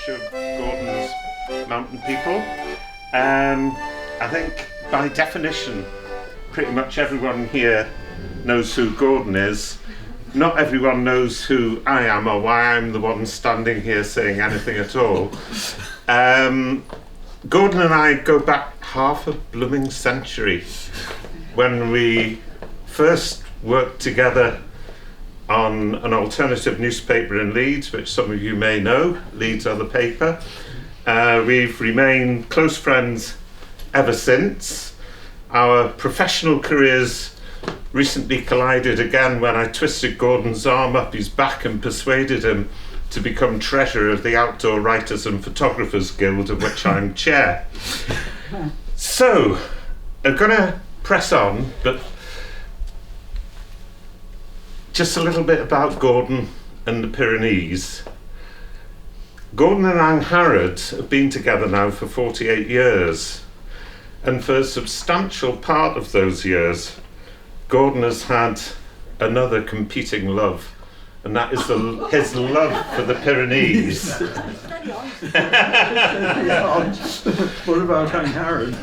much of Gordon's Mountain People. I think by definition, pretty much everyone here knows who Gordon is. Not everyone knows who I am or why I'm the one standing here saying anything at all. Gordon and I go back half a blooming century when we first worked together on an alternative newspaper in Leeds, which some of you may know, Leeds Other Paper. We've remained close friends ever since. Our professional careers recently collided again when I twisted Gordon's arm up his back and persuaded him to become treasurer of the Outdoor Writers and Photographers Guild, of which I'm chair. So, I'm going to press on, but just a little bit about Gordon and the Pyrenees. Gordon and Angharad have been together now for 48 years, and for a substantial part of those years, Gordon has had another competing love, and that is his love for the Pyrenees. What about Angharad?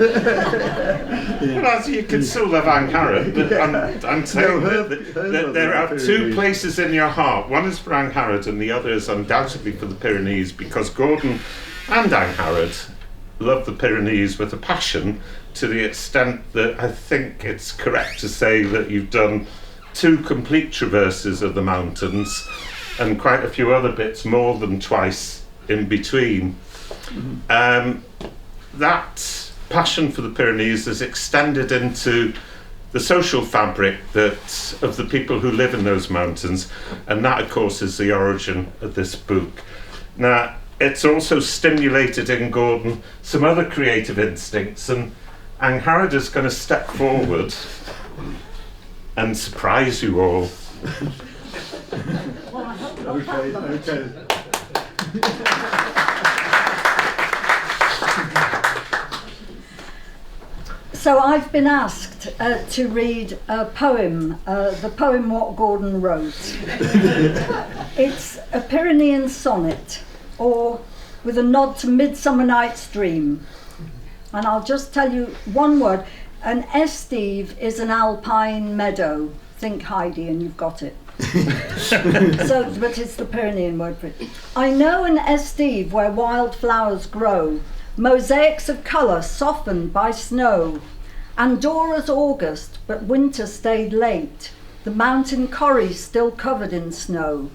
Well, as you can still love Angharad, but I'm saying that there are two places in your heart. One is for Angharad and the other is undoubtedly for the Pyrenees, because Gordon and Angharad love the Pyrenees with a passion, to the extent that I think it's correct to say that you've done 2 complete traverses of the mountains and quite a few other bits more than twice in between. That passion for the Pyrenees has extended into the social fabric of the people who live in those mountains, and that of course is the origin of this book. Now, it's also stimulated in Gordon some other creative instincts, and Angharad is going to step forward and surprise you all. Okay. So I've been asked to read a poem, the poem What Gordon wrote. It's a Pyrenean sonnet, or with a nod to Midsummer Night's Dream. And I'll just tell you one word. An estive is an alpine meadow. Think Heidi and you've got it. But it's the Pyrenean word for it. I know an estive where wild flowers grow, mosaics of colour softened by snow. Andora's August, but winter stayed late, the mountain corrie still covered in snow.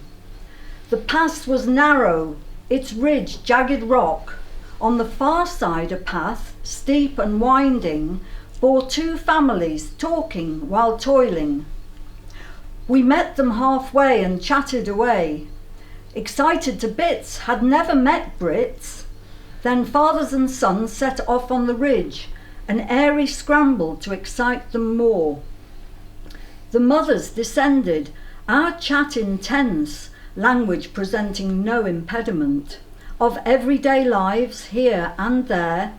The pass was narrow, its ridge jagged rock. On the far side a path, steep and winding, bore 2 families talking while toiling. We met them halfway and chatted away. Excited to bits, had never met Brits. Then fathers and sons set off on the ridge, an airy scramble to excite them more. The mothers descended, our chat intense, language presenting no impediment, of everyday lives here and there,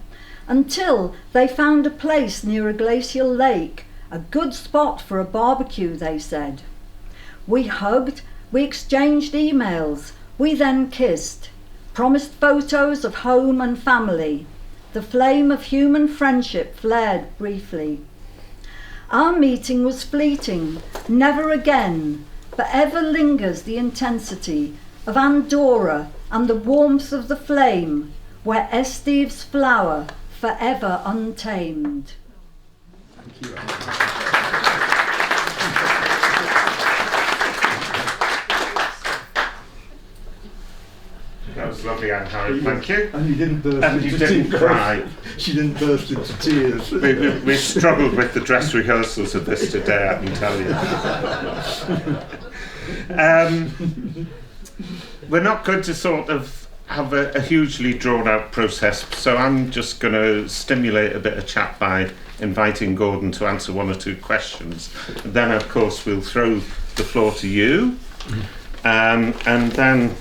until they found a place near a glacial lake, a good spot for a barbecue, they said. We hugged, we exchanged emails, we then kissed, promised photos of home and family. The flame of human friendship flared briefly. Our meeting was fleeting, never again, but ever lingers the intensity of Andorra and the warmth of the flame, where estives flower forever untamed. Thank you. That was lovely, Angharad, thank you. And you didn't burst And into you didn't tears. cry. She didn't burst into tears. We struggled with the dress rehearsals of this today, I can tell you. We're not going to sort of have a hugely drawn out process, so I'm just going to stimulate a bit of chat by inviting Gordon to answer 1 or 2 questions. And then of course we'll throw the floor to you, and then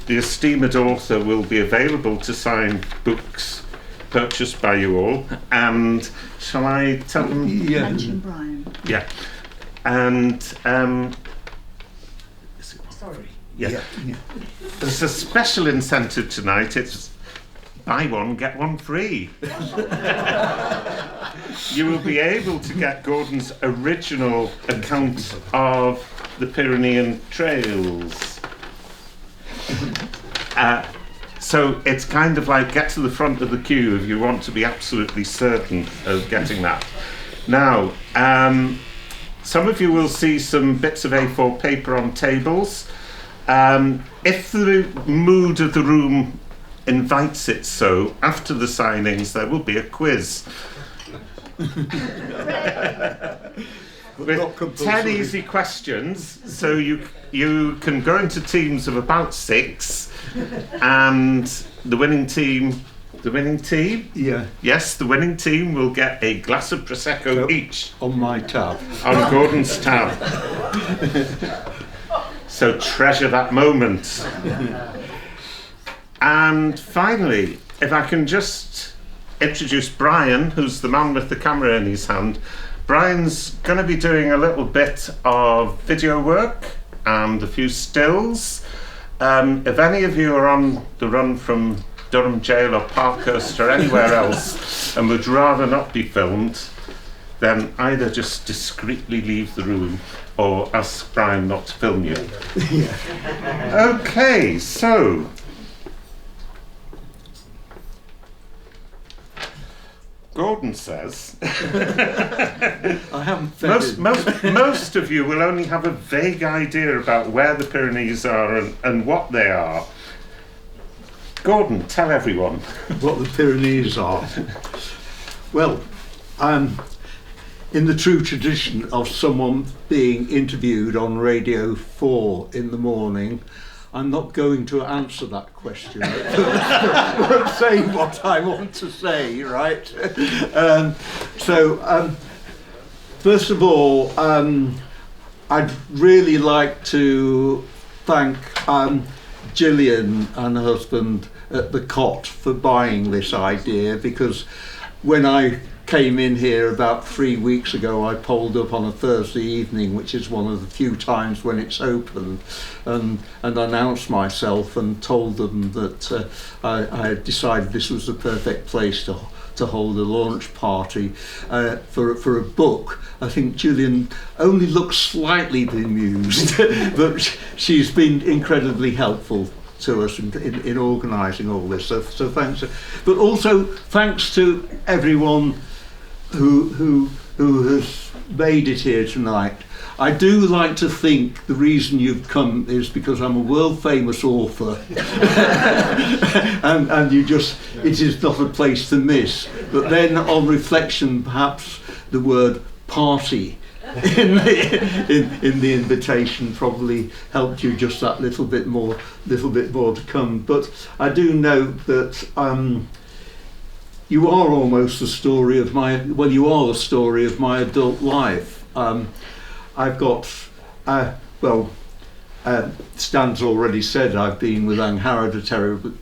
the esteemed author will be available to sign books purchased by you all, and shall I tell them? Yeah. Mention Brian. Yeah. And Sorry. Yeah. Yeah. There's a special incentive tonight. It's buy one, get one free. You will be able to get Gordon's original account of the Pyrenean Trails. So it's kind of like get to the front of the queue if you want to be absolutely certain of getting that. Now, some of you will see some bits of A4 paper on tables. If the mood of the room invites it so, after the signings there will be a quiz. With 10 easy questions, so you can go into teams of about 6, and the winning team, Yeah. yes, the winning team will get a glass of Prosecco each On my tab. on Gordon's tab. So treasure that moment. And finally, if I can just introduce Brian, who's the man with the camera in his hand. Brian's going to be doing a little bit of video work and a few stills. If any of you are on the run from Durham Jail or Parkhurst or anywhere else and would rather not be filmed, then either just discreetly leave the room or ask Brian not to film you. Okay, so Gordon says I haven't fed most of you will only have a vague idea about where the Pyrenees are and what they are. Gordon, tell everyone. what the Pyrenees are. Well, in the true tradition of someone being interviewed on Radio 4 in the morning, I'm not going to answer that question. But say what I want to say, right? First of all, I'd really like to thank Gillian and her husband at the Cot for buying this idea, because when I came in here about 3 weeks ago, I polled up on a Thursday evening, which is one of the few times when it's open, and announced myself and told them that I had decided this was the perfect place to hold a launch party for a book. I think Gillian only looks slightly bemused, but she's been incredibly helpful to us in organising all this. So thanks. But also thanks to everyone who has made it here tonight. I do like to think the reason you've come is because I'm a world famous author and it is not a place to miss. But then on reflection, perhaps the word party in the invitation probably helped you just that little bit more to come. But I do note that you are almost the story of you are the story of my adult life. I've got, Stan's already said I've been with Angharad a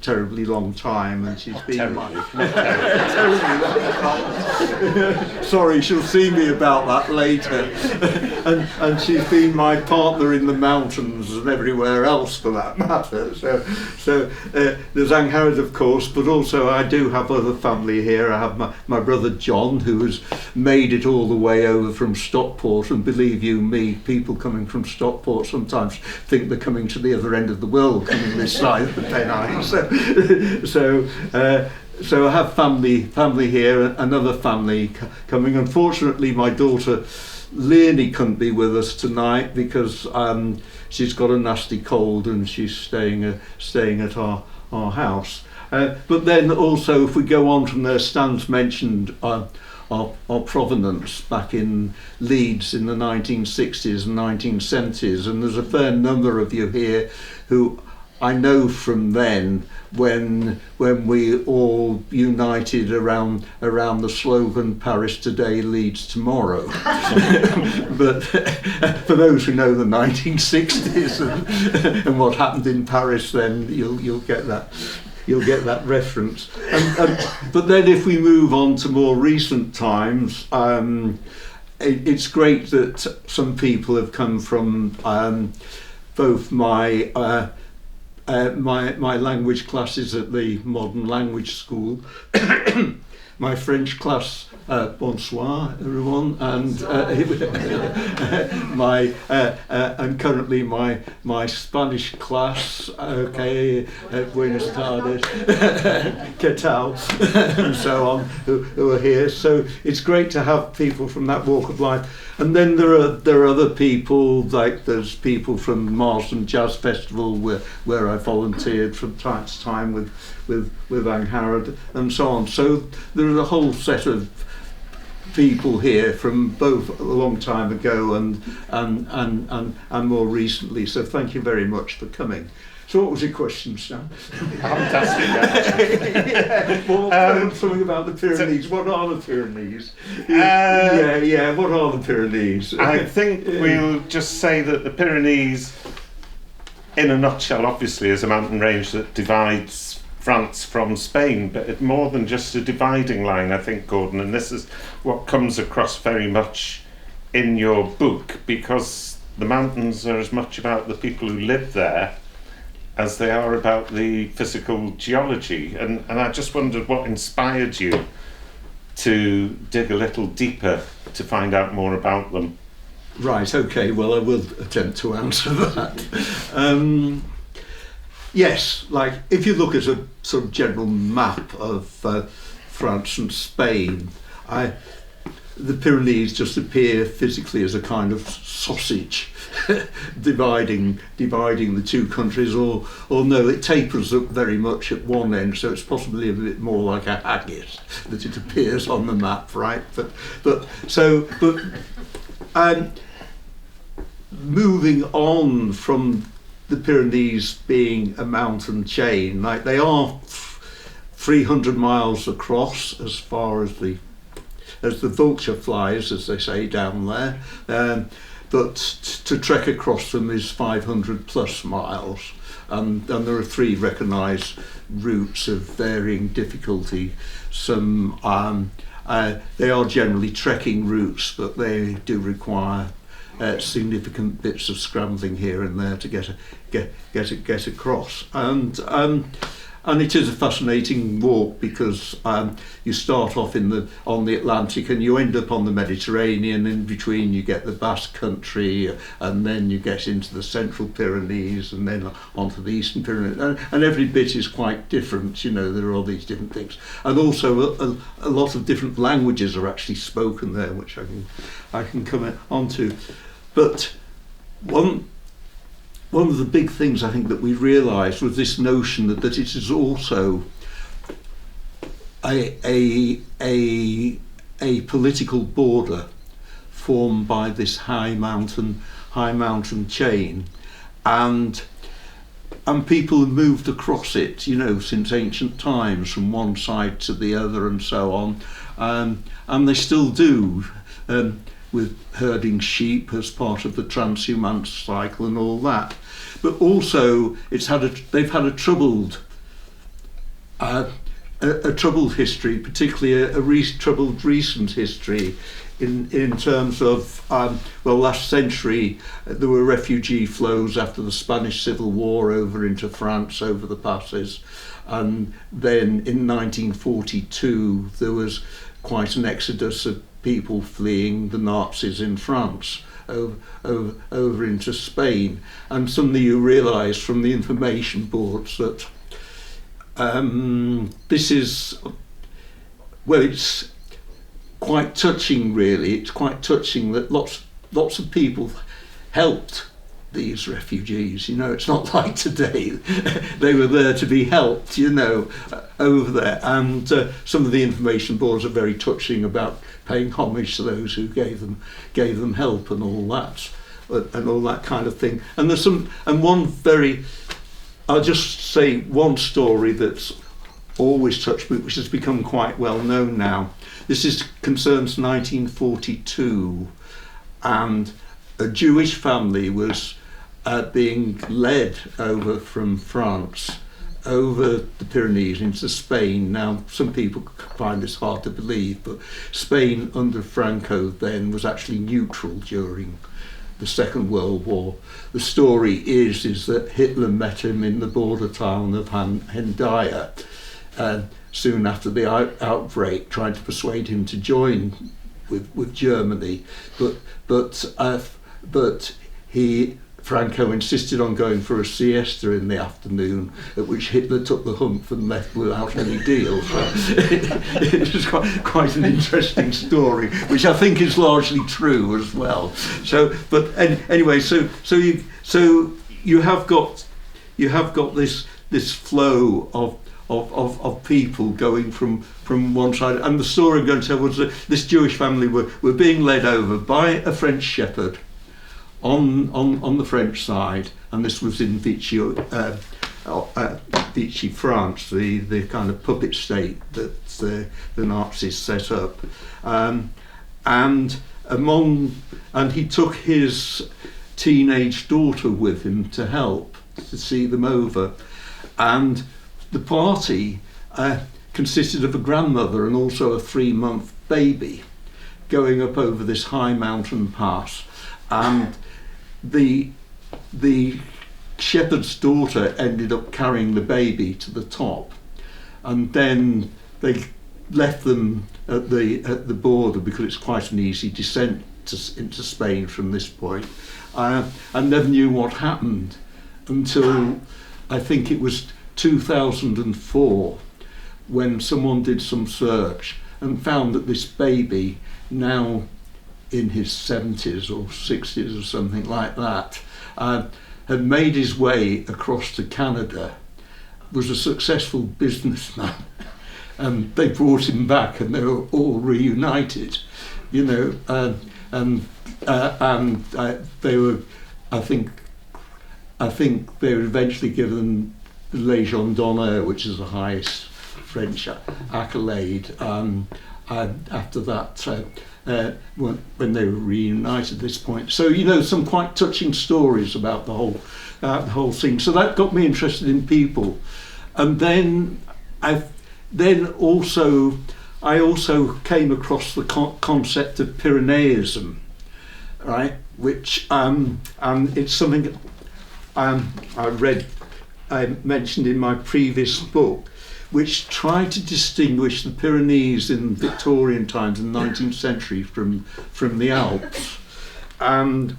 terribly long time, and she's been terribly long time. Sorry, she'll see me about that later. and she's been my partner in the mountains and everywhere else for that matter. So there's Angharad, of course, but also I do have other family here. I have my brother John, who has made it all the way over from Stockport, and believe you me, people coming from Stockport sometimes think they're coming to the other end of the world, coming this side of the Pennines. So I have family here, another family coming. Unfortunately, my daughter Leonie couldn't be with us tonight because she's got a nasty cold and she's staying at our house. But then also, if we go on from there, Stan's mentioned our provenance back in Leeds in the 1960s and 1970s, and there's a fair number of you here who I know from then, when we all united around the slogan "Paris today, Leeds tomorrow." But for those who know the 1960s and what happened in Paris, then you'll get that. You'll get that reference. But then if we move on to more recent times, it's great that some people have come from both my my language classes at the Modern Language School, my French class, bonsoir everyone, and my and currently my Spanish class, okay, Buenos tardes, ¿qué tal, and so on, who are here. So it's great to have people from that walk of life. And then there are other people, like there's people from Marsden Jazz Festival where I volunteered from time to time with Angharad and so on. So there is a whole set of people here from both a long time ago and more recently. So thank you very much for coming. So what was your question, Sam? Fantastic. Well, something about the Pyrenees. What are the Pyrenees? Yeah. What are the Pyrenees? I think we'll just say that the Pyrenees, in a nutshell, obviously is a mountain range that divides France from Spain, but it's more than just a dividing line, I think, Gordon, and this is what comes across very much in your book, because the mountains are as much about the people who live there as they are about the physical geology. And I just wondered what inspired you to dig a little deeper to find out more about them. Right, okay, well I will attempt to answer that. Yes, like if you look at a sort of general map of France and Spain, the Pyrenees just appear physically as a kind of sausage dividing the two countries, or no, it tapers up very much at one end, so it's possibly a bit more like a haggis that it appears on the map, right? But moving on from the Pyrenees being a mountain chain, like they are 300 miles across as far as the vulture flies, as they say down there, but to trek across them is 500 plus miles, and there are 3 recognised routes of varying difficulty. Some they are generally trekking routes, but they do require significant bits of scrambling here and there to get across, and it is a fascinating walk because you start off on the Atlantic and you end up on the Mediterranean. In between you get the Basque Country, and then you get into the Central Pyrenees, and then onto the Eastern Pyrenees, and every bit is quite different. You know, there are all these different things, and also a lot of different languages are actually spoken there, which I can come on to. But one of the big things I think that we realised was this notion that it is also a political border formed by this high mountain chain, and people have moved across it, you know, since ancient times from one side to the other and so on, and they still do. With herding sheep as part of the transhumance cycle and all that, but also they've had a troubled history, particularly a troubled recent history, in terms of last century there were refugee flows after the Spanish Civil War over into France over the passes, and then in 1942 there was quite an exodus of people fleeing the Nazis in France over into Spain, and suddenly you realise from the information boards that this is, well, it's quite touching really. It's quite touching that lots of people helped these refugees, you know. It's not like today they were there to be helped, you know, over there, and some of the information boards are very touching about paying homage to those who gave them help and all that kind of thing. And there's I'll just say one story that's always touched me, which has become quite well known now. This concerns 1942, and a Jewish family was being led over from France over the Pyrenees into Spain. Now, some people find this hard to believe, but Spain under Franco then was actually neutral during the Second World War. The story is that Hitler met him in the border town of Hendaya soon after the outbreak, trying to persuade him to join with Germany, but Franco insisted on going for a siesta in the afternoon, at which Hitler took the hump and left without any deal. So it was quite an interesting story, which I think is largely true as well. So, but anyway, so you have got this flow of people going from one side, and the story I'm going to tell was that this Jewish family were being led over by a French shepherd on the French side, and this was in Vichy, France, the kind of puppet state that the Nazis set up, and he took his teenage daughter with him to help to see them over, and the party consisted of a grandmother and also a 3-month baby going up over this high mountain pass, and the shepherd's daughter ended up carrying the baby to the top, and then they left them at the border because it's quite an easy descent into Spain from this point, and never knew what happened until I think it was 2004 when someone did some search and found that this baby, now in his 70s or 60s or something like that, had made his way across to Canada, was a successful businessman, and they brought him back and they were all reunited, you know, and they were, I think they were eventually given the Légion d'honneur, which is the highest French accolade, after that, when they were reunited at this point. So, you know, some quite touching stories about the whole thing. So that got me interested in people. And then I also came across the concept of Pyreneeism, right? Which and it's something I mentioned in my previous book, which tried to distinguish the Pyrenees in Victorian times in the 19th century from the Alps, and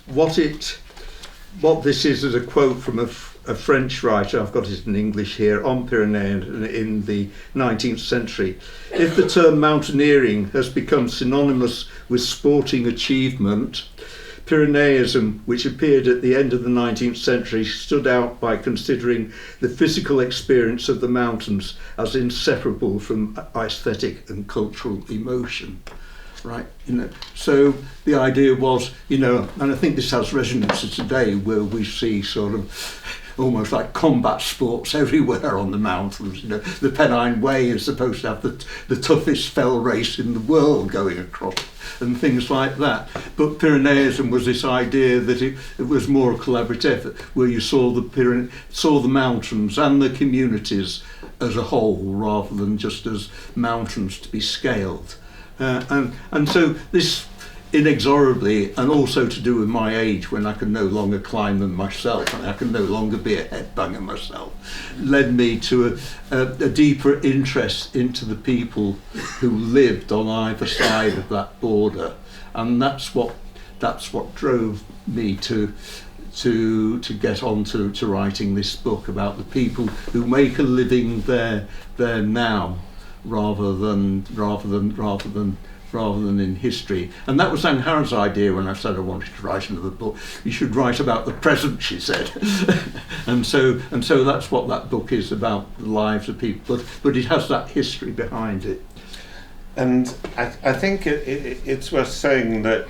what this is a quote from a French writer. I've got it in English here, on Pyrenees in the 19th century. If the term mountaineering has become synonymous with sporting achievement, Pyreneeism, which appeared at the end of the 19th century, stood out by considering the physical experience of the mountains as inseparable from aesthetic and cultural emotion. Right, you know. So the idea was, you know, and I think this has resonance today, where we see sort of almost like combat sports everywhere on the mountains. You know, the Pennine Way is supposed to have the toughest fell race in the world going across, and things like that. But Pyreneeism was this idea that it was more a collaborative effort, where you saw the mountains and the communities as a whole, rather than just as mountains to be scaled. And so this inexorably, and also to do with my age, when I could no longer climb them myself and I could no longer be a headbanger myself, led me to a deeper interest into the people who lived on either side of that border, and that's what drove me to get on to writing this book about the people who make a living there now, rather than in history. And that was Anghar's idea when I said I wanted to write another book. You should write about the present, she said. and so that's what that book is about, the lives of people, but it has that history behind it. And I think it's worth saying that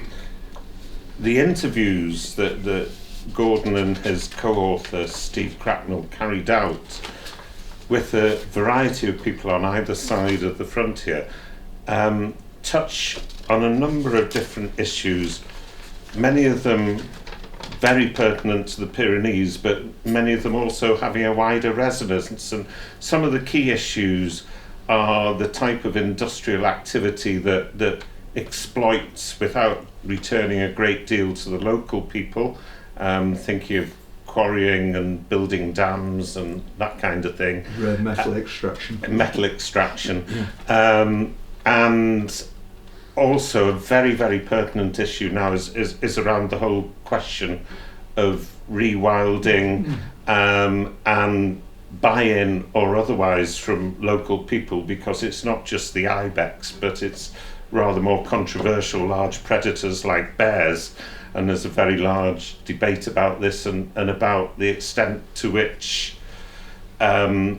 the interviews that Gordon and his co-author Steve Cracknell carried out with a variety of people on either side of the frontier touch on a number of different issues, many of them very pertinent to the Pyrenees, but many of them also having a wider resonance. And some of the key issues are the type of industrial activity that exploits without returning a great deal to the local people, thinking of quarrying and building dams and that kind of thing. Rare metal extraction. Metal extraction. And also a very, very pertinent issue now is around the whole question of rewilding and buy-in or otherwise from local people, because it's not just the ibex, but it's rather more controversial large predators like bears, and there's a very large debate about this and about the extent to which there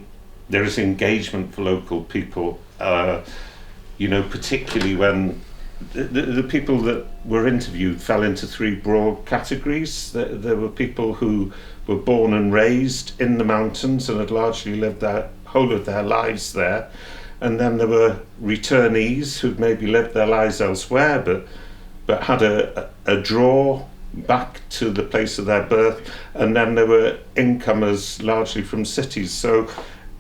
is engagement for local people, particularly when the people that were interviewed fell into three broad categories. There were people who were born and raised in the mountains and had largely lived their whole of their lives there, and then there were returnees who'd maybe lived their lives elsewhere but had a draw back to the place of their birth, and then there were incomers largely from cities. So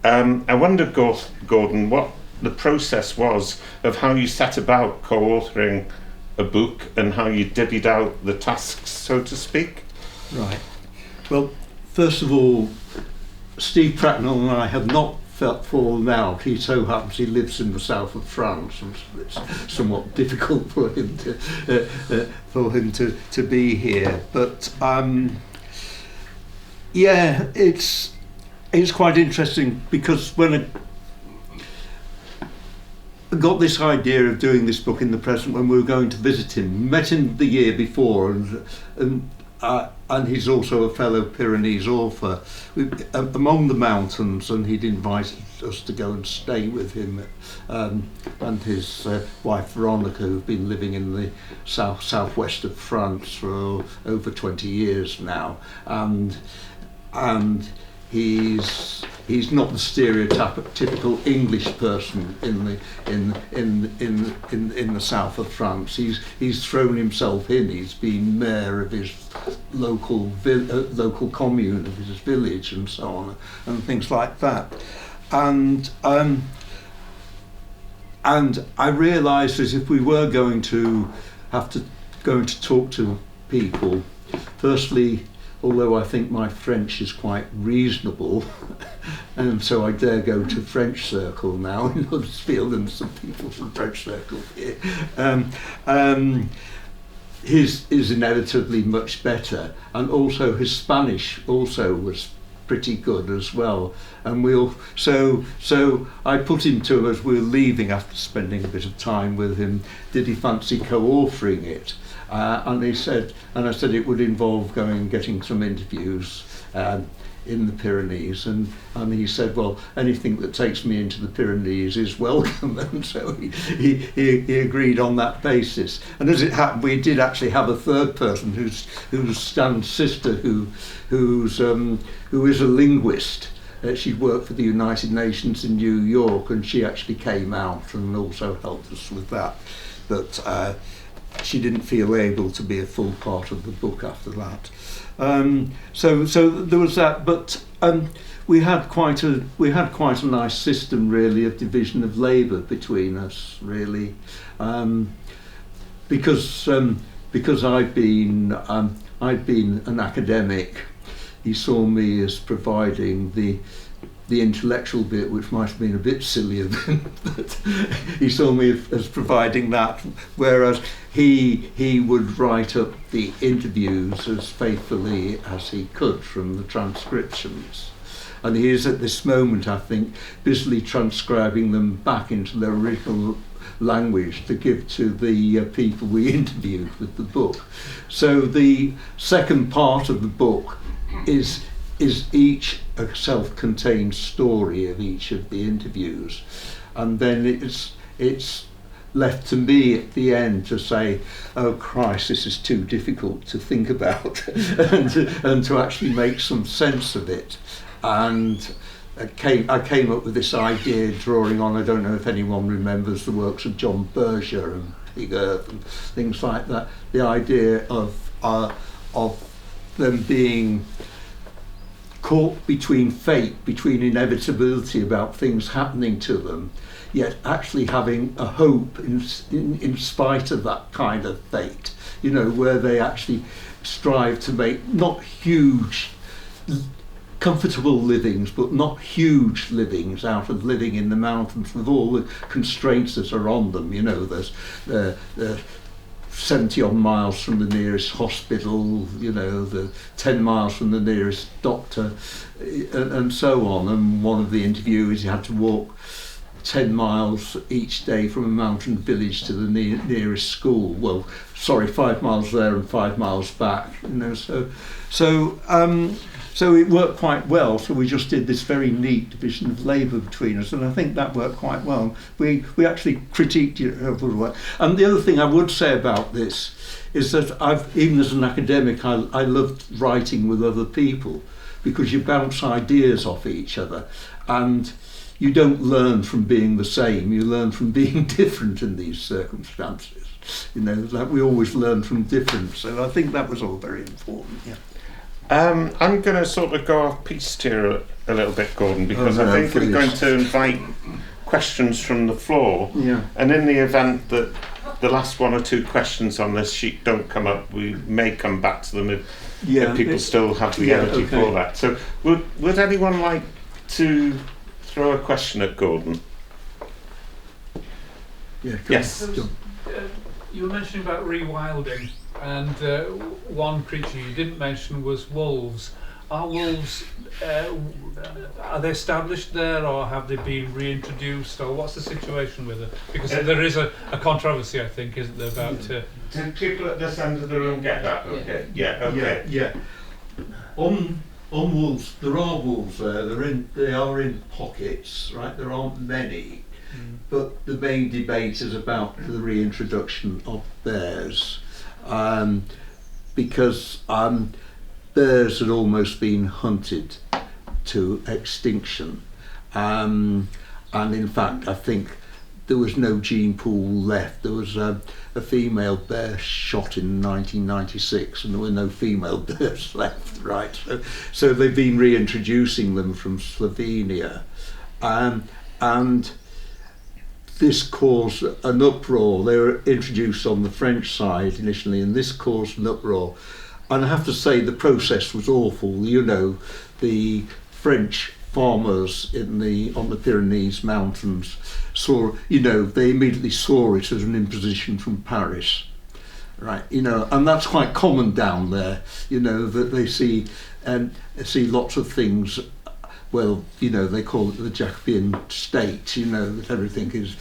I wondered, Gordon, what the process was of how you set about co-authoring a book and how you divvied out the tasks, so to speak. Right. Well, first of all, Steve Cracknell and I have not fallen out. He so happens he lives in the south of France, and it's somewhat difficult for him to be here. But it's quite interesting, because when I got this idea of doing this book in the present when we were going to visit him. Met him the year before, and he's also a fellow Pyrenees author. Among the mountains, and he'd invited us to go and stay with him and his wife Veronica, who've been living in the southwest of France for over 20 years now, and he's not the stereotypical English person in the south of France. He's thrown himself in. He's been mayor of his local commune, of his village, and so on, and things like that. And I realised that if we were going to talk to people, firstly, although I think my French is quite reasonable, and so I dare go to French Circle now in Huddersfield, and some people from French Circle here. His is inevitably much better, and also his Spanish also was pretty good as well. And so I put him to, as we were leaving after spending a bit of time with him, did he fancy co-authoring it? And I said it would involve going and getting some interviews in the Pyrenees, and he said, well, anything that takes me into the Pyrenees is welcome, and so he agreed on that basis. And as it happened, we did actually have a third person, who's Stan's sister, who is a linguist. She worked for the United Nations in New York, and she actually came out and also helped us with that. But she didn't feel able to be a full part of the book after that. So there was that, but we had quite a nice system, really, of division of labour between us, really, because I'd been an academic. He saw me as providing the intellectual bit, which might have been a bit silly of him, but he saw me as providing that, whereas he would write up the interviews as faithfully as he could from the transcriptions. And he is at this moment, I think, busily transcribing them back into their original language to give to the people we interviewed with the book. So the second part of the book is each a self-contained story of each of the interviews, and then it's left to me at the end to say, oh Christ, this is too difficult to think about, and to actually make some sense of it. And I came up with this idea, drawing on, I don't know if anyone remembers the works of John Berger and Big Earth and things like that, the idea of them being caught between fate, between inevitability about things happening to them, yet actually having a hope in spite of that kind of fate, you know, where they actually strive to make not huge, comfortable livings, but not huge livings out of living in the mountains with all the constraints that are on them. You know, there's 70 odd miles from the nearest hospital, you know, the 10 miles from the nearest doctor, and so on. And one of the interviewees, he had to walk 10 miles each day from a mountain village to the nearest school. Well, sorry, 5 miles there and 5 miles back, you know, so it worked quite well. So we just did this very neat division of labour between us, and I think that worked quite well. We actually critiqued it over the way. And the other thing I would say about this is that even as an academic, I loved writing with other people, because you bounce ideas off each other, and you don't learn from being the same, you learn from being different in these circumstances. You know, like we always learn from difference, so I think that was all very important, yeah. I'm going to sort of go off piste here a little bit, Gordon, because I think we're going to invite questions from the floor. Yeah. And in the event that the last 1 or 2 questions on this sheet don't come up, we may come back to them if people still have the energy for that. So would anyone like to throw a question at Gordon? Yeah. Yes. You were mentioning about rewilding, and one creature you didn't mention was wolves. Are wolves, are they established there, or have they been reintroduced, or what's the situation with it? Because there is a controversy, I think, isn't there, about... Did people at this end of the room get that? Okay. Yeah, okay. Yeah. On wolves, there are wolves there. They are in pockets, right? There aren't many. But the main debate is about the reintroduction of bears, because bears had almost been hunted to extinction, and in fact I think there was no gene pool left. There was a female bear shot in 1996 and there were no female bears left, right? So they've been reintroducing them from Slovenia, and this caused an uproar. They were introduced on the French side initially, and this caused an uproar. And I have to say the process was awful. You know, the French farmers on the Pyrenees mountains saw, you know, they immediately saw it as an imposition from Paris, right? You know, and that's quite common down there. You know, that they see lots of things. Well, you know, they call it the Jacobean state, you know, that everything is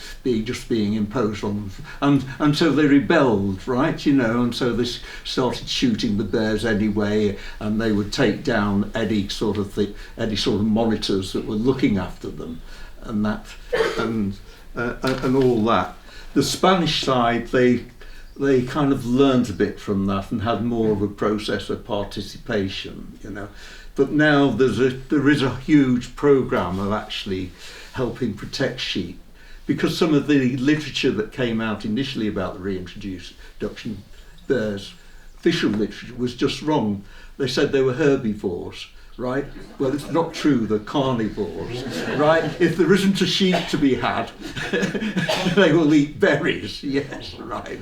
being imposed on them. And so they rebelled, right, you know, and so they started shooting the bears anyway, and they would take down any sort of monitors that were looking after them, and all that. The Spanish side, they kind of learned a bit from that and had more of a process of participation, you know. But now there is a huge programme of actually helping protect sheep, because some of the literature that came out initially about the reintroduction bears, official literature, was just wrong. They said they were herbivores, right? Well, it's not true, they're carnivores, right? If there isn't a sheep to be had, they will eat berries, yes, right?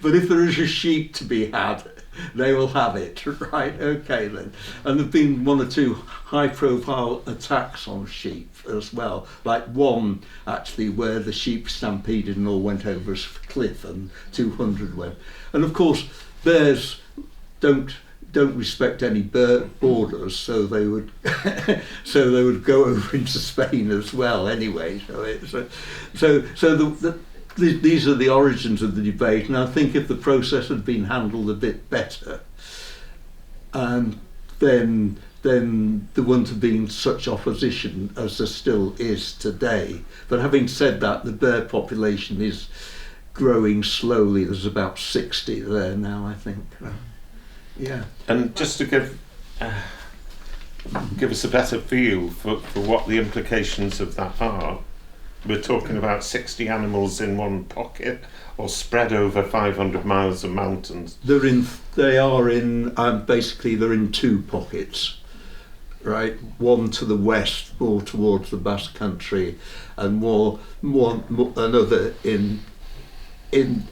But if there is a sheep to be had, they will have it, right? Okay then. And there've been 1 or 2 high-profile attacks on sheep as well, like one actually where the sheep stampeded and all went over a cliff and 200 went. And of course, bears don't respect any borders, so they would go over into Spain as well anyway. These are the origins of the debate, and I think if the process had been handled a bit better, then there wouldn't have been such opposition as there still is today. But having said that, the bear population is growing slowly. There's about 60 there now, I think. Yeah. And just to give us a better feel for what the implications of that are, we're talking about 60 animals in one pocket, or spread over 500 miles of mountains. Basically they're in 2 pockets, right? One to the west, more towards the Basque Country, and another in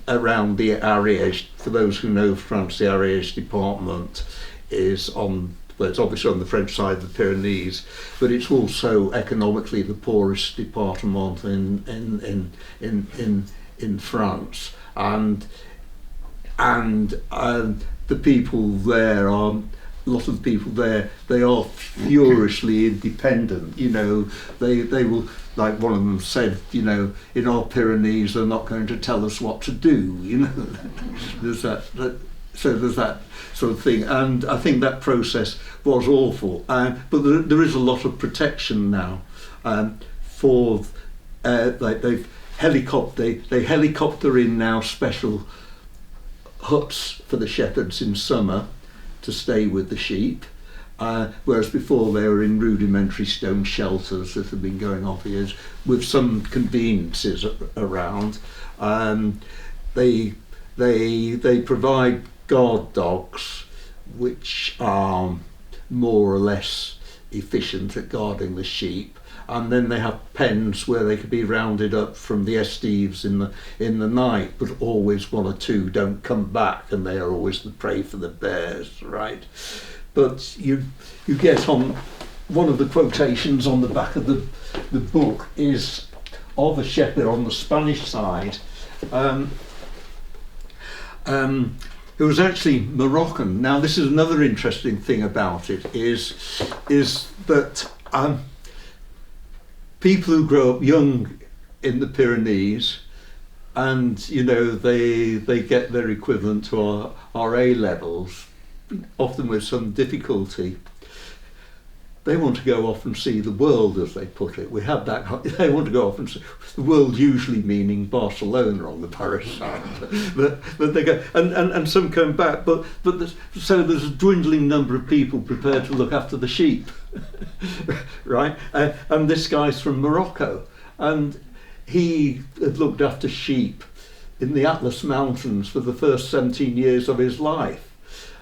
around the Ariège. For those who know France, the Ariège department is on. Well, it's obviously on the French side of the Pyrenees, but it's also economically the poorest department in France, and the people there are. A lot of the people there, they are furiously independent. You know, they will, like one of them said, you know, in our Pyrenees they're not going to tell us what to do. You know, there's that there's that sort of thing, and I think that process was awful. But there is a lot of protection now for like they helicopter in now special huts for the shepherds in summer to stay with the sheep, whereas before they were in rudimentary stone shelters that have been going on for years, with some conveniences around. They provide guard dogs, which are more or less efficient at guarding the sheep, and then they have pens where they could be rounded up from the estives in the night, but always one or two don't come back, and they are always the prey for the bears, right? But you get on one of the quotations on the back of the book is of a shepherd on the Spanish side, who was actually Moroccan. Now, this is another interesting thing about it is that people who grow up young in the Pyrenees, and you know they get their equivalent to our A levels, often with some difficulty. They want to go off and see the world, as they put it. We have that. They want to go off and see the world, usually meaning Barcelona on the Paris side. but they go, and some come back. So there's a dwindling number of people prepared to look after the sheep, right? And this guy's from Morocco, and he had looked after sheep in the Atlas Mountains for the first 17 years of his life.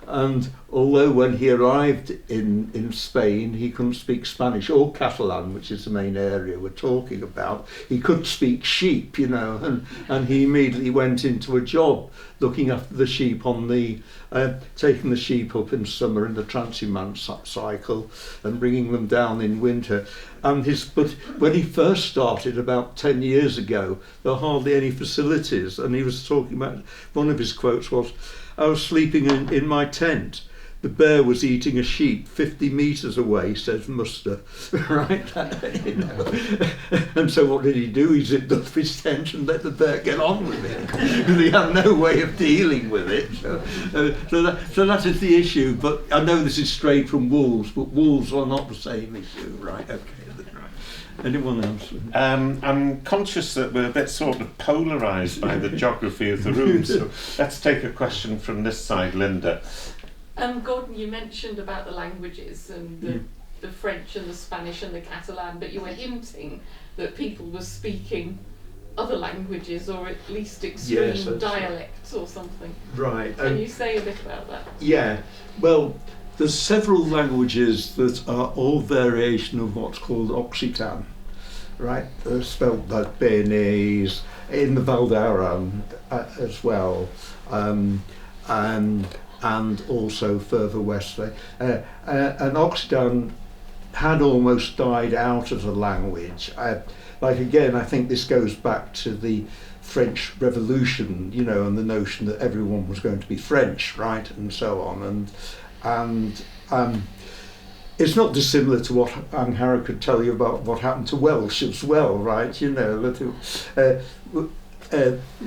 And although when he arrived in Spain he couldn't speak Spanish or Catalan, which is the main area we're talking about, he could speak sheep, you know, and he immediately went into a job looking after the sheep on the taking the sheep up in summer in the transhumance cycle and bringing them down in winter. But when he first started about 10 years ago, there were hardly any facilities, and he was talking about, one of his quotes was, "I was sleeping in my tent. The bear was eating a sheep 50 metres away," says Muster, right? You know. And so what did he do? He zipped up his tent and let the bear get on with it, because he had no way of dealing with it. So that is the issue. But I know this is straight from wolves, but wolves are not the same issue, right? Okay. Anyone else? I'm conscious that we're a bit sort of polarised by the geography of the room, so let's take a question from this side, Linda. Gordon, you mentioned about the languages and the French and the Spanish and the Catalan, but you were hinting that people were speaking other languages, or at least extreme dialects or something. Right. Can you say a bit about that? Yeah. Well, there's several languages that are all variation of what's called Occitan, right? They're spelled like Béarnese, in the Val d'Aran as well, and also further west. And Occitan had almost died out as a language. Again, I think this goes back to the French Revolution, you know, and the notion that everyone was going to be French, right, and so on. And it's not dissimilar to what Angharad could tell you about what happened to Welsh as well, right? You know, that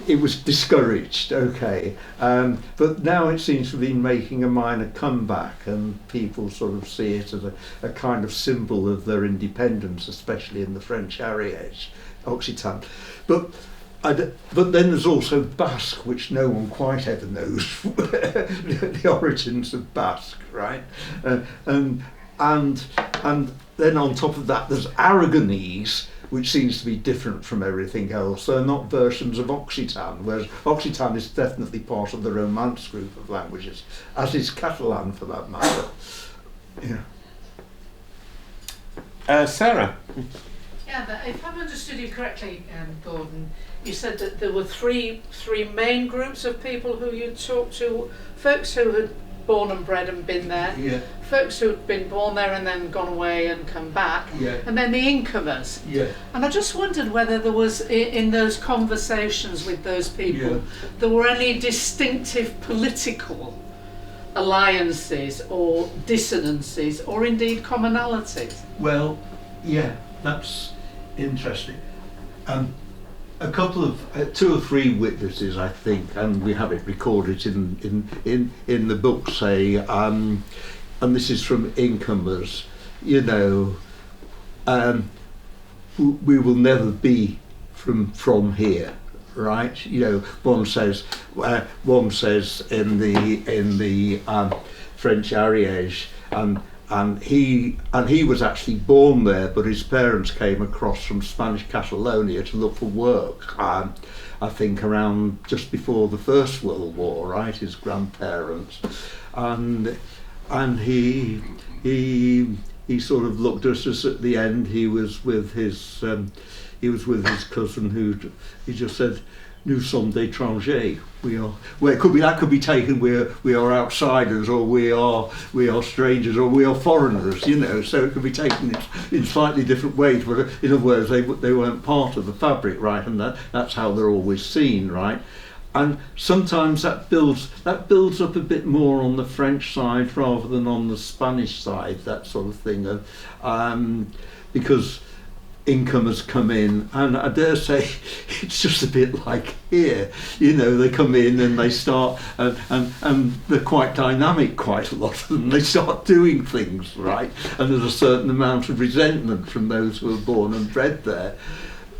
it was discouraged, okay, but now it seems to be making a minor comeback, and people sort of see it as a kind of symbol of their independence, especially in the French Ariège, Occitan. But then there's also Basque, which no one quite ever knows the origins of Basque, right? And then on top of that, there's Aragonese, which seems to be different from everything else. They're not versions of Occitan, whereas Occitan is definitely part of the Romance group of languages, as is Catalan for that matter. Yeah. Sarah. Yeah, but if I've understood you correctly, Gordon, you said that there were three main groups of people who you talked to: folks who had born and bred and been there, Yeah, folks who had been born there and then gone away and come back, yeah, and then the incomers. yeah. And I just wondered whether there was, in those conversations with those people, Yeah. there were any distinctive political alliances or dissonances or indeed commonalities. Well, yeah, that's interesting. A couple of two or three witnesses, I think, and we have it recorded in the book, say, and this is from incomers. You know, we will never be from here, right? You know, one says in the French Ariège, and he was actually born there, but his parents came across from Spanish Catalonia to look for work. I think around just before the First World War, right? His grandparents, and he sort of looked at us at the end. He was with his cousin, who he just said, "Nous sommes des étrangers." We are. Well, that could be taken. We are outsiders, or we are strangers, or we are foreigners. You know, so it could be taken in slightly different ways. But in other words, they weren't part of the fabric, right? And that's how they're always seen, right? And sometimes that builds up a bit more on the French side rather than on the Spanish side. That sort of thing, because incomers come in, and I dare say it's just a bit like here. You know, they come in and they start, and they're quite dynamic, quite a lot of them. They start doing things, right? And there's a certain amount of resentment from those who are born and bred there.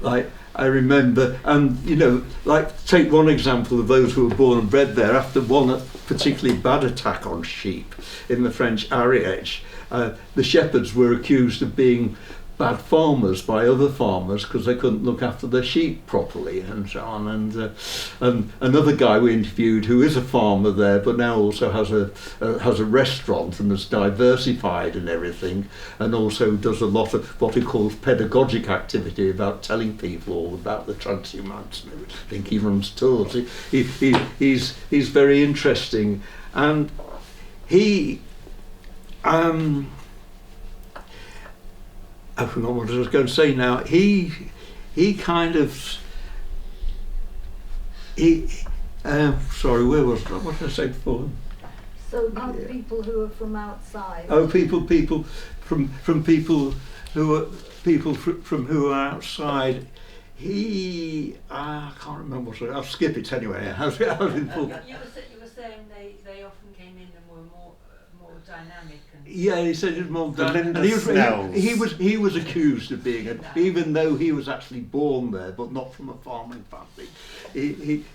Like, I remember, and you know, like, take one example of those who were born and bred there. After one particularly bad attack on sheep in the French Ariège, the shepherds were accused of being bad farmers by other farmers because they couldn't look after their sheep properly and so on. And another guy we interviewed, who is a farmer there but now also has a restaurant and has diversified and everything, and also does a lot of what he calls pedagogic activity about telling people all about the transhumance and everything. I think he runs tours. He's very interesting, and he I forgot what I was going to say now. He kind of, sorry, where was that? What did I say before? So not people who are from outside. Oh, people from people who are outside. I can't remember what I'll skip it anyway. How's it in full? You were saying they often came in and were more dynamic. Yeah, he said it's more Belinda and he was accused of being even though he was actually born there, but not from a farming family.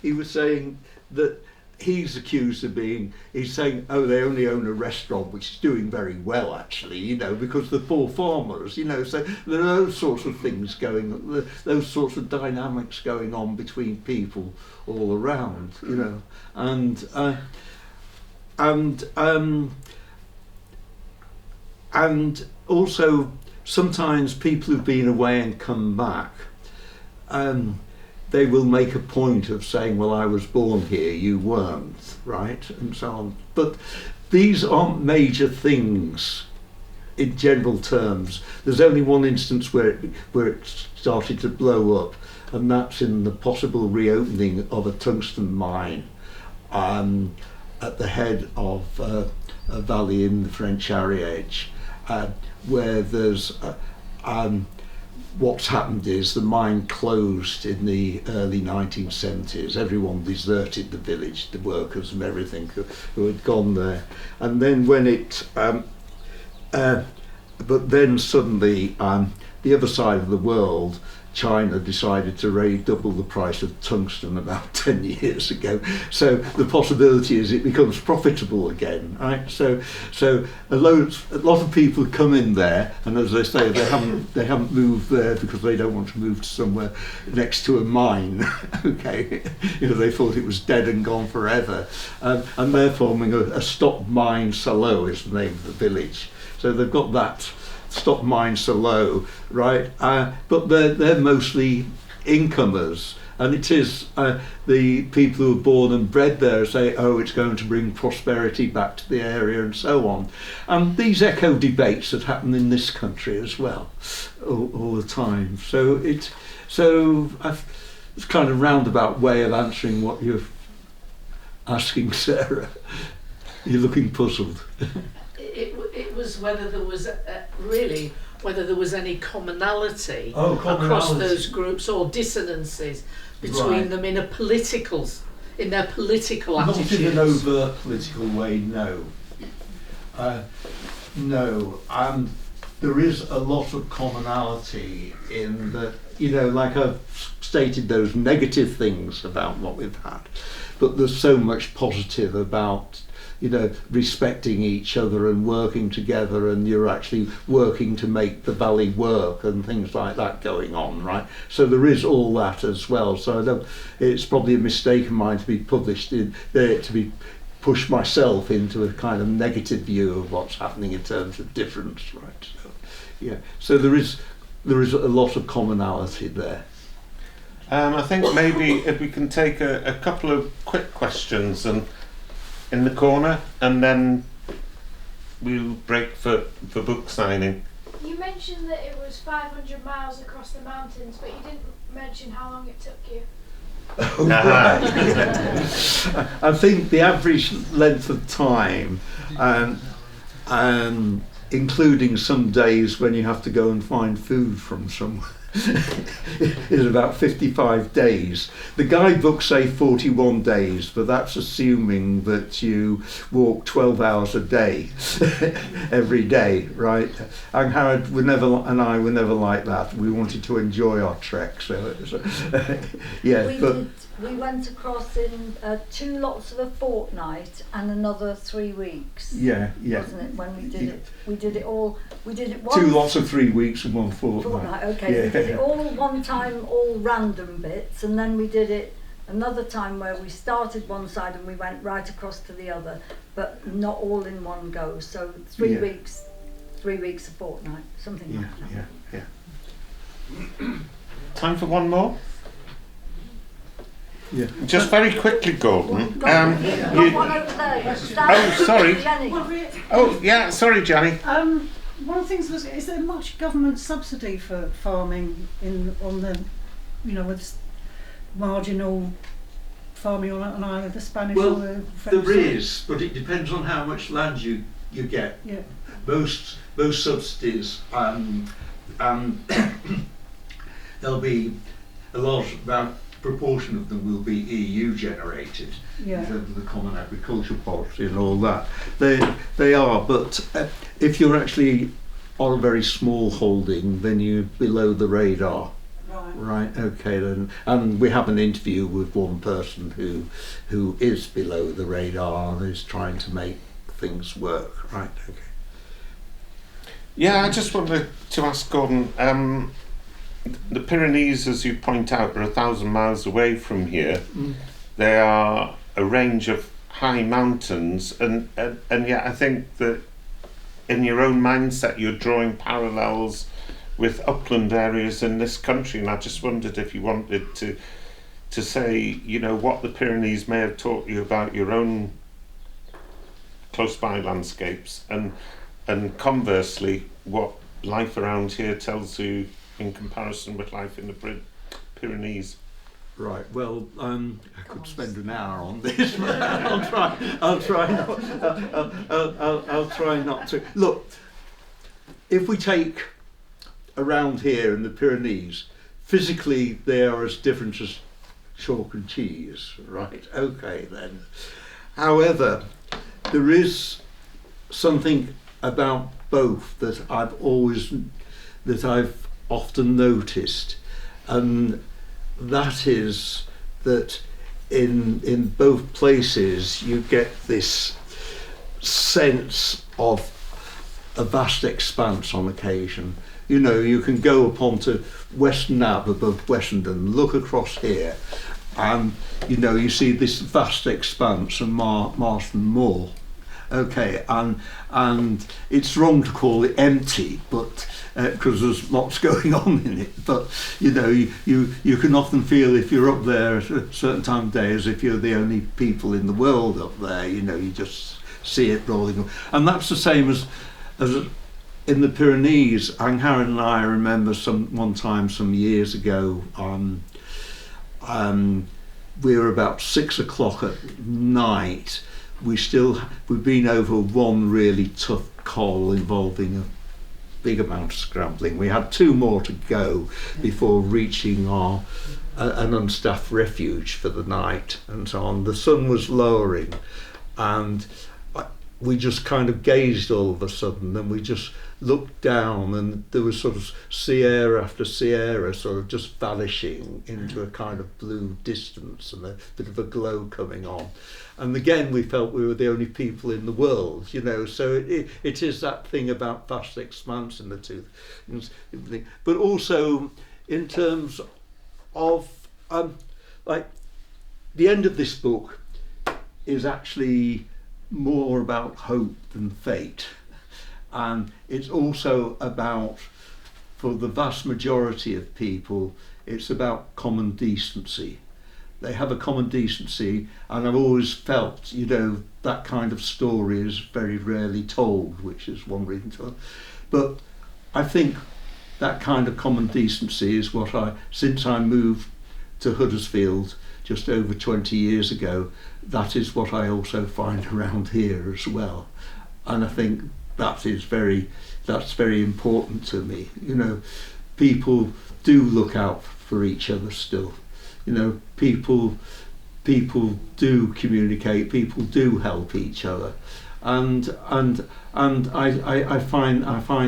He was saying that he's accused of being. He's saying, oh, they only own a restaurant, which is doing very well actually, you know, because they're poor farmers, you know. So there are those sorts of things going, those sorts of dynamics going on between people all around, you know, and also sometimes people who've been away and come back, they will make a point of saying, well, I was born here, you weren't, right, and so on. But these aren't major things in general terms. There's only one instance where it started to blow up, and that's in the possible reopening of a tungsten mine at the head of a valley in the French Ariège. Where there's what's happened is the mine closed in the early 1970s. Everyone deserted the village, the workers and everything who had gone there. And then when but then suddenly the other side of the world, China, decided to double the price of tungsten about 10 years ago. So the possibility is it becomes profitable again, right? So a lot of people come in there, and as they say, they haven't moved there because they don't want to move to somewhere next to a mine. Okay, you know, they thought it was dead and gone forever, and they're forming a stopped mine. Salo is the name of the village. So they've got that stock mine so low, right? But they're mostly incomers. And it is the people who are born and bred there say, oh, it's going to bring prosperity back to the area and so on. And these echo debates that happen in this country as well, all the time. So it's kind of roundabout way of answering what you're asking, Sarah. You're looking puzzled. It was whether there was really whether there was any commonality, commonality across those groups or dissonances between them in their political attitudes. Not in an overt political way, no. No, and there is a lot of commonality in the, like I've stated those negative things about what we've had, but there's so much positive about respecting each other and working together, and you're actually working to make the valley work and things like that going on, right? So there is all that as well. So it's probably a mistake of mine to be published in there, to be push myself into a kind of negative view of what's happening in terms of difference, right? So, yeah. So there is a lot of commonality there. I think maybe if we can take a couple of quick questions and in the corner, and then we'll break for book signing. You mentioned that it was 500 miles across the mountains, but you didn't mention how long it took you. I think the average length of time, including some days when you have to go and find food from somewhere, is about 55 days. The guidebooks say 41 days, but that's assuming that you walk 12 hours a day every day, right? And Howard and I were never like that. We wanted to enjoy our trek, so yeah. We went across in 2 lots of a fortnight and another 3 weeks. Yeah. Wasn't it when we did it? We did it all. We did it once. 2 lots of 3 weeks and 1 fortnight. Okay. Yeah. We did it all one time, all random bits, and then we did it another time where we started one side and we went right across to the other, but not all in one go. So 3 weeks, 3 weeks a fortnight, something like that. Yeah. Time for one more. Yeah. Just very quickly, Gordon. One over there. Oh, sorry. Jenny. Oh, yeah. Sorry, Jenny. One of the things was, is there much government subsidy for farming on the, with marginal farming on either the Spanish or the French there side? is, but it depends on how much land you get. Yeah. Most subsidies, there'll be a large proportion of them will be EU generated in terms of the Common Agricultural Policy and all that. They are, but if you're actually on a very small holding, then you're below the radar. Right. Okay then. And we have an interview with one person who is below the radar and is trying to make things work. Right. Okay. Yeah, I just wanted to ask Gordon. The Pyrenees, as you point out, are 1,000 miles away from here. They are a range of high mountains, and yet I think that in your own mindset you're drawing parallels with upland areas in this country, and I just wondered if you wanted to say, what the Pyrenees may have taught you about your own close by landscapes, and conversely what life around here tells you in comparison with life in the Pyrenees. Right. Well, I could spend an hour on this, but I'll try not to. Look, if we take around here in the Pyrenees, physically they are as different as chalk and cheese, right? Okay then. However, there is something about both that I've often noticed, and that is that in both places you get this sense of a vast expanse on occasion. You can go up onto Western Nab above Wessendon, look across here, and you see this vast expanse of Marston Moor, Okay, and it's wrong to call it empty, but because there's lots going on in it. But you know, you can often feel if you're up there at a certain time of day as if you're the only people in the world up there. You know, you just see it rolling, and that's the same as in the Pyrenees. Angharad and I remember one time some years ago. We were about 6 o'clock at night. We've been over one really tough col involving a big amount of scrambling. We had 2 more to go before reaching an unstaffed refuge for the night and so on. The sun was lowering, and we just kind of gazed all of a sudden, and we just looked down, and there was sort of Sierra after Sierra sort of just vanishing into a kind of blue distance, and a bit of a glow coming on. And again, we felt we were the only people in the world, you know. So it is that thing about vast expanse in the two. But also in terms of like the end of this book is actually more about hope than fate, and it's also about, for the vast majority of people, it's about common decency. They have a common decency, and I've always felt, you know, that kind of story is very rarely told, which is one reason to. But I think that kind of common decency is what since I moved to Huddersfield just over 20 years ago, that is what I also find around here as well. And I think that's very important to me. You know, people do look out for each other still. You know, people do communicate, people do help each other, and I find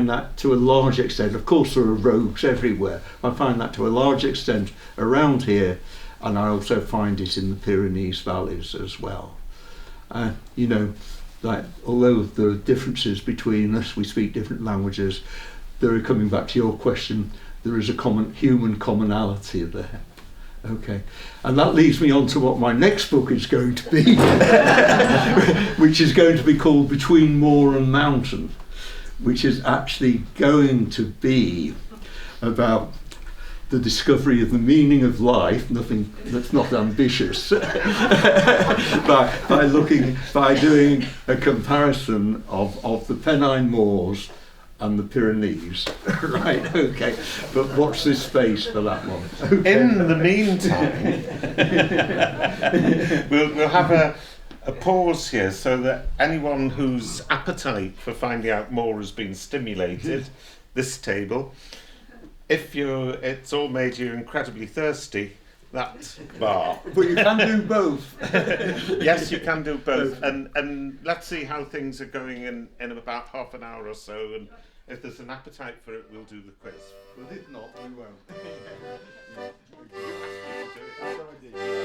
that to a large extent. Of course, there are rogues everywhere. I find that to a large extent around here, and I also find it in the Pyrenees valleys as well. You know, like although there are differences between us, we speak different languages. Coming back to your question, there is a common human commonality there. Okay, and that leads me on to what my next book is going to be, which is going to be called Between Moor and Mountain, which is actually going to be about the discovery of the meaning of life, nothing that's not ambitious, by doing a comparison of the Pennine Moors and the Pyrenees. Right, okay, but watch this space for that one. Okay. In the meantime, we'll have a pause here so that anyone whose appetite for finding out more has been stimulated, this table, if it's all made you incredibly thirsty, that bar. But you can do both. Yes, you can do both. And let's see how things are going in about half an hour or so. And if there's an appetite for it, we'll do the quiz. But if not, we won't. You asked me to do it.